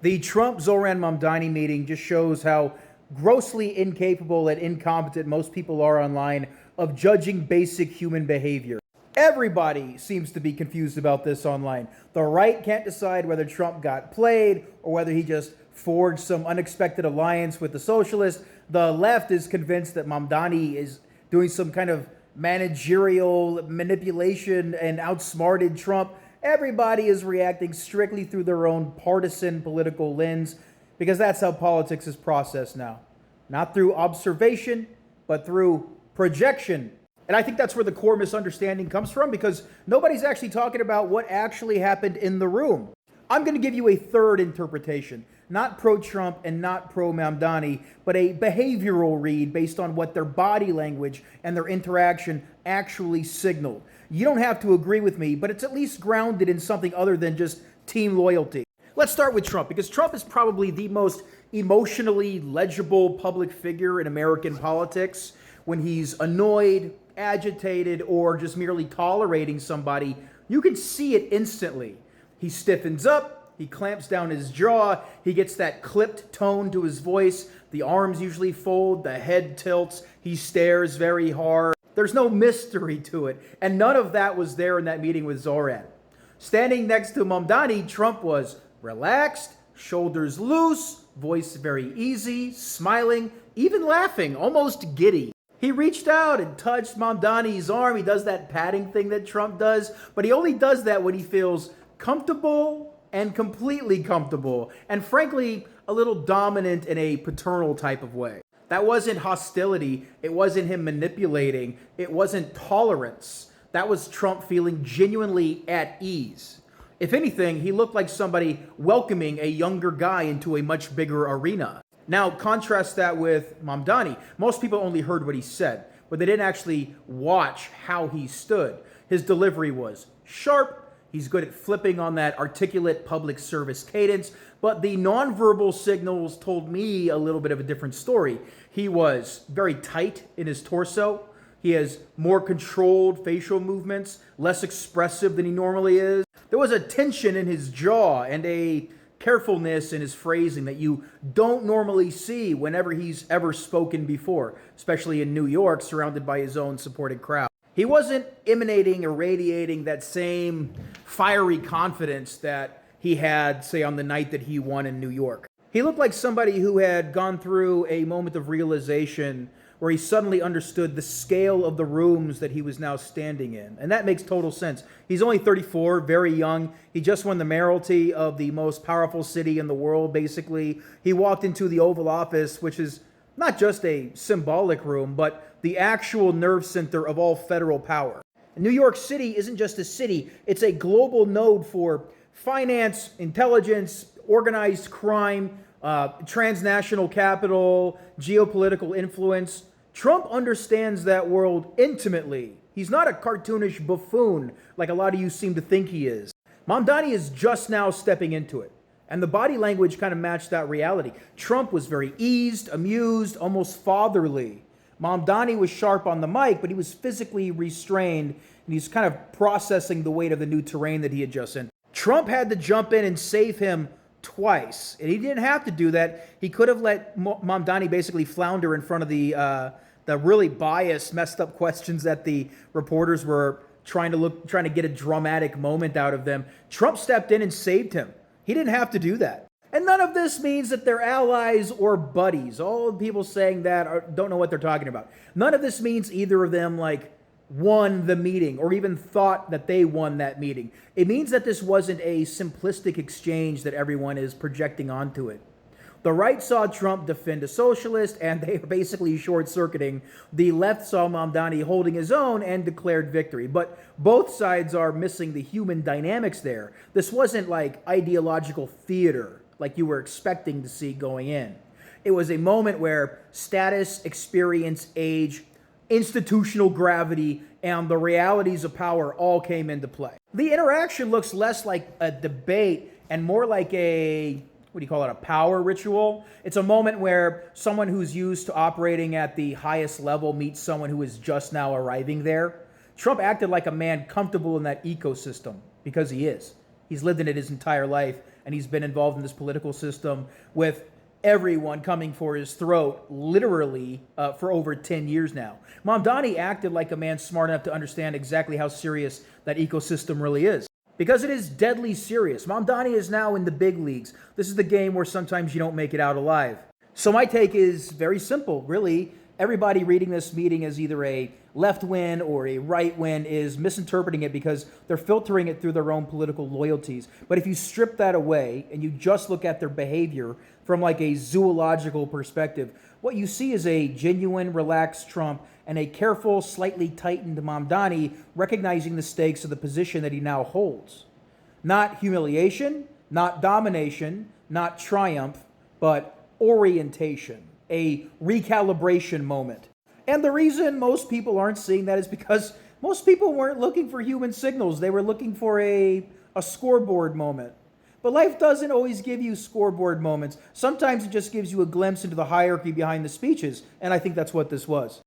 The Trump-Mamdani meeting just shows how grossly incapable and incompetent most people are online of judging basic human behavior. Everybody seems to be confused about this online. The right can't decide whether Trump got played or whether he just forged some unexpected alliance with the socialists. The left is convinced that Mamdani is doing some kind of managerial manipulation and outsmarted Trump. Everybody is reacting strictly through their own partisan political lens because that's how politics is processed now. Not through observation, but through projection. And I think that's where the core misunderstanding comes from, because nobody's actually talking about what actually happened in the room. I'm going to give you a third interpretation, not pro-Trump and not pro-Mamdani, but a behavioral read based on what their body language and their interaction actually signaled. You don't have to agree with me, but it's at least grounded in something other than just team loyalty. Let's start with Trump, because Trump is probably the most emotionally legible public figure in American politics. When he's annoyed, agitated, or just merely tolerating somebody, you can see it instantly. He stiffens up, he clamps down his jaw, he gets that clipped tone to his voice, the arms usually fold, the head tilts, he stares very hard. There's no mystery to it, and none of that was there in that meeting with Zoran. Standing next to Mamdani, Trump was relaxed, shoulders loose, voice very easy, smiling, even laughing, almost giddy. He reached out and touched Mamdani's arm. He does that patting thing that Trump does, but he only does that when he feels comfortable and completely comfortable, and frankly, a little dominant in a paternal type of way. That wasn't hostility. It wasn't him manipulating. It wasn't tolerance. That was Trump feeling genuinely at ease. If anything, he looked like somebody welcoming a younger guy into a much bigger arena. Now, contrast that with Mamdani. Most people only heard what he said, but they didn't actually watch how he stood. His delivery was sharp. He's good at flipping on that articulate public service cadence, but the nonverbal signals told me a little bit of a different story. He was very tight in his torso. He has more controlled facial movements, less expressive than he normally is. There was a tension in his jaw and a carefulness in his phrasing that you don't normally see whenever he's ever spoken before, especially in New York, surrounded by his own supported crowd. He wasn't emanating or radiating that same fiery confidence that he had, say, on the night that he won in New York. He looked like somebody who had gone through a moment of realization where he suddenly understood the scale of the rooms that he was now standing in. And that makes total sense. He's only 34, very young. He just won the mayoralty of the most powerful city in the world, basically. He walked into the Oval Office, which is not just a symbolic room, but the actual nerve center of all federal power. New York City isn't just a city, it's a global node for finance, intelligence, organized crime, transnational capital, geopolitical influence. Trump understands that world intimately. He's not a cartoonish buffoon like a lot of you seem to think he is. Mamdani is just now stepping into it, and the body language kind of matched that reality. Trump was very eased, amused, almost fatherly. Mamdani was sharp on the mic, but he was physically restrained, and he's kind of processing the weight of the new terrain that he had just entered. Trump had to jump in and save him twice, and he didn't have to do that. He could have let Mamdani basically flounder in front of the really biased, messed up questions that the reporters were trying to get a dramatic moment out of them. Trump stepped in and saved him. He didn't have to do that. And none of this means that they're allies or buddies. All the people saying that don't know what they're talking about. None of this means either of them won the meeting or even thought that they won that meeting. It means that this wasn't a simplistic exchange that everyone is projecting onto it. The right saw Trump defend a socialist, and they were basically short-circuiting. The left saw Mamdani holding his own and declared victory. But both sides are missing the human dynamics there. This wasn't like ideological theater like you were expecting to see going in. It was a moment where status, experience, age, institutional gravity, and the realities of power all came into play. The interaction looks less like a debate and more like a power ritual. It's a moment where someone who's used to operating at the highest level meets someone who is just now arriving there. Trump acted like a man comfortable in that ecosystem, because he is. He's lived in it his entire life, and he's been involved in this political system with everyone coming for his throat, literally, for over 10 years now. Mamdani acted like a man smart enough to understand exactly how serious that ecosystem really is. Because it is deadly serious. Mamdani is now in the big leagues. This is the game where sometimes you don't make it out alive. So my take is very simple, really. Everybody reading this meeting as either a left win or a right win is misinterpreting it because they're filtering it through their own political loyalties. But if you strip that away and you just look at their behavior from like a zoological perspective, what you see is a genuine, relaxed Trump and a careful, slightly tightened Mamdani recognizing the stakes of the position that he now holds. Not humiliation, not domination, not triumph, but orientation. A recalibration moment. And the reason most people aren't seeing that is because most people weren't looking for human signals. They were looking for a scoreboard moment. But life doesn't always give you scoreboard moments. Sometimes it just gives you a glimpse into the hierarchy behind the speeches, and I think that's what this was.